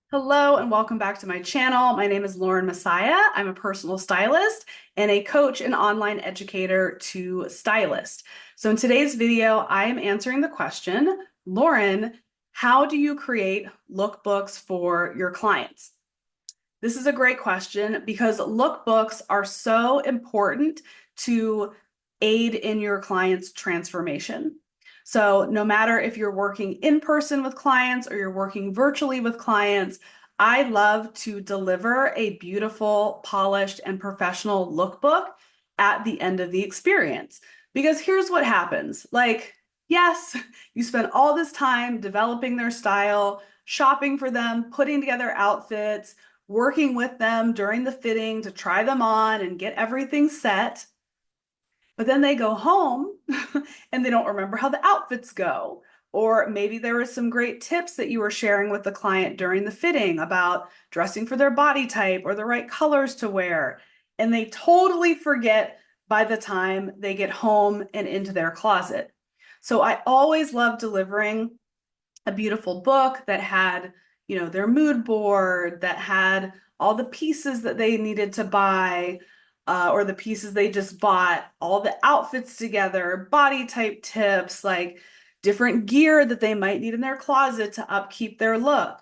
Hello and welcome back to my channel. My name is Lauren Messiah. I'm a personal stylist and a coach and online educator to stylist. So in today's video, I am answering the question, Lauren, how do you create lookbooks for your clients? This is a great question because lookbooks are so important to aid in your client's transformation. So no matter if you're working in person with clients or you're working virtually with clients, I love to deliver a beautiful, polished, and professional lookbook at the end of the experience. Because here's what happens. Yes, you spend all this time developing their style, shopping for them, putting together outfits, working with them during the fitting to try them on and get everything set. But then they go home and they don't remember how the outfits go. Or maybe there were some great tips that you were sharing with the client during the fitting about dressing for their body type or the right colors to wear. And they totally forget by the time they get home and into their closet. So I always love delivering a beautiful book that had, their mood board, that had all the pieces that they needed to buy, or the pieces they just bought, all the outfits together, body type tips, like different gear that they might need in their closet to upkeep their look.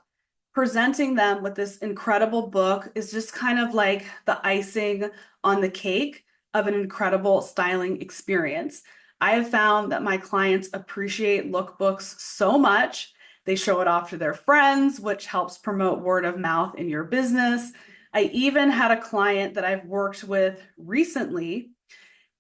Presenting them with this incredible book is just kind of like the icing on the cake of an incredible styling experience. I have found that my clients appreciate lookbooks so much. They show it off to their friends, which helps promote word of mouth in your business. I even had a client that I've worked with recently,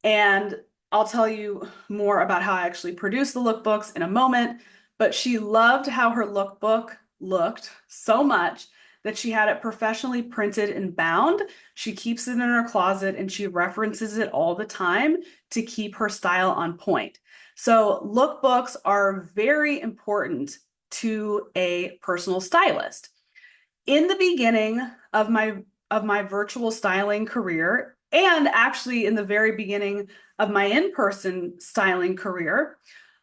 and I'll tell you more about how I actually produced the lookbooks in a moment, but she loved how her lookbook looked so much that she had it professionally printed and bound. She keeps it in her closet and she references it all the time to keep her style on point. So lookbooks are very important to a personal stylist. In the beginning of my virtual styling career, and actually in the very beginning of my in-person styling career,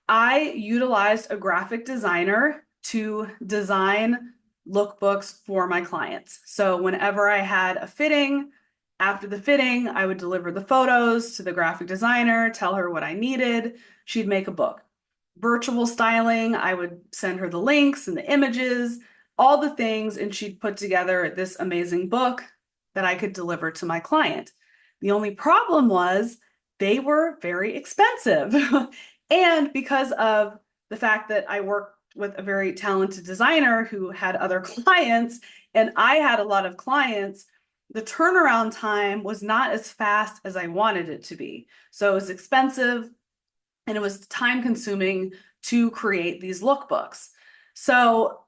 I utilized a graphic designer to design lookbooks for my clients. So whenever I had a fitting, after the fitting, I would deliver the photos to the graphic designer, tell her what I needed. She'd make a book. Virtual styling, I would send her the links and the images, all the things, and she'd put together this amazing book that I could deliver to my client. The only problem was they were very expensive. And because of the fact that I worked with a very talented designer who had other clients, and I had a lot of clients, the turnaround time was not as fast as I wanted it to be. So it was expensive and it was time consuming to create these lookbooks. So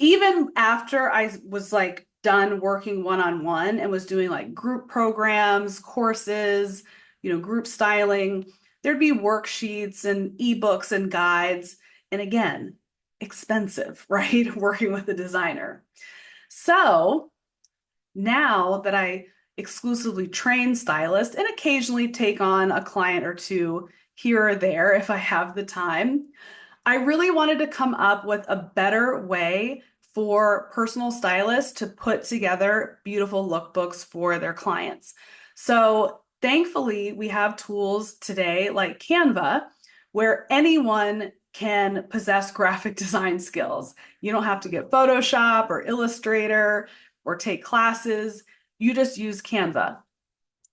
even after I was like done working one-on-one and was doing like group programs, courses, group styling, there'd be worksheets and ebooks and guides. And again, expensive, right? Working with a designer. So now that I exclusively train stylists and occasionally take on a client or two here or there if I have the time, I really wanted to come up with a better way for personal stylists to put together beautiful lookbooks for their clients. So thankfully, we have tools today like Canva, where anyone can possess graphic design skills. You don't have to get Photoshop or Illustrator or take classes. You just use Canva.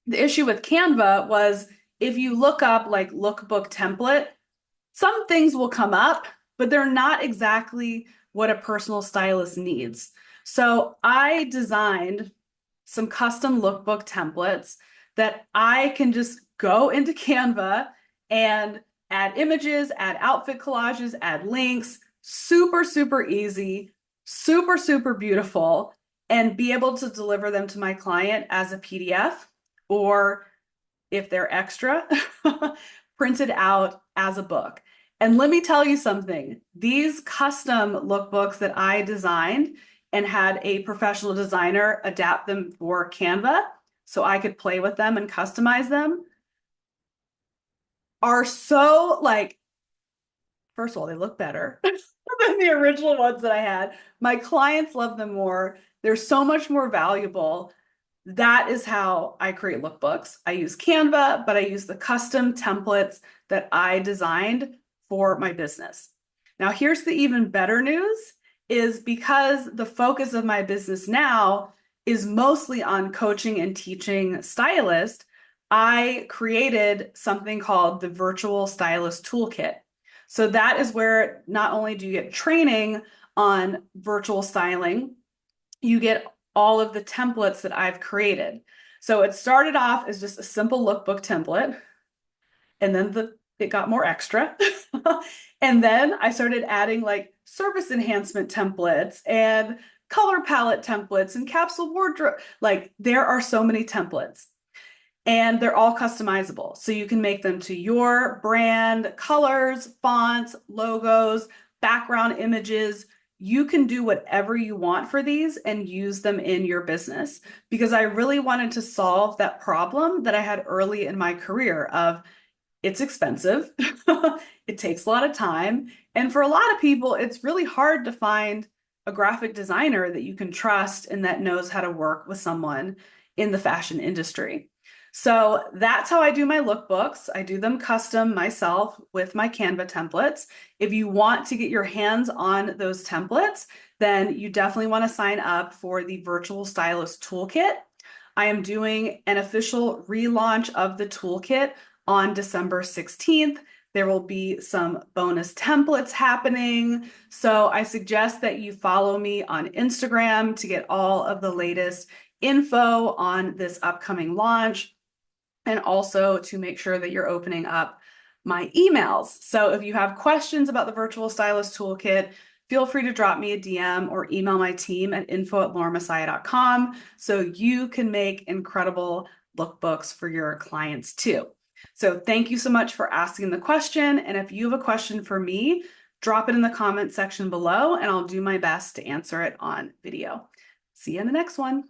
The issue with Canva was if you look up like lookbook template, some things will come up, but they're not exactly what a personal stylist needs. So I designed some custom lookbook templates that I can just go into Canva and add images, add outfit collages, add links, super, super easy, super, super beautiful, and be able to deliver them to my client as a PDF, or if they're extra, printed out as a book. And let me tell you something, these custom lookbooks that I designed and had a professional designer adapt them for Canva so I could play with them and customize them are so like, first of all, they look better. than the original ones that I had. My clients love them more. They're so much more valuable. That is how I create lookbooks. I use Canva, but I use the custom templates that I designed for my business. Now, here's the even better news is because the focus of my business now is mostly on coaching and teaching stylists, I created something called the Virtual Stylist Toolkit. So that is where not only do you get training on virtual styling, you get all of the templates that I've created. So it started off as just a simple lookbook template, and then it got more extra. And then I started adding like service enhancement templates and color palette templates and capsule wardrobe. Like there are so many templates. And they're all customizable. So you can make them to your brand, colors, fonts, logos, background images. You can do whatever you want for these and use them in your business because I really wanted to solve that problem that I had early in my career of it's expensive. It takes a lot of time. And for a lot of people, it's really hard to find a graphic designer that you can trust and that knows how to work with someone in the fashion industry. So that's how I do my lookbooks. I do them custom myself with my Canva templates. If you want to get your hands on those templates, then you definitely want to sign up for the Virtual Stylist Toolkit. I am doing an official relaunch of the toolkit on December 16th. There will be some bonus templates happening. So I suggest that you follow me on Instagram to get all of the latest info on this upcoming launch and also to make sure that you're opening up my emails. So if you have questions about the Virtual Stylist Toolkit, feel free to drop me a DM or email my team at info@laurenmessiah.com so you can make incredible lookbooks for your clients too. So thank you so much for asking the question. And if you have a question for me, drop it in the comment section below and I'll do my best to answer it on video. See you in the next one.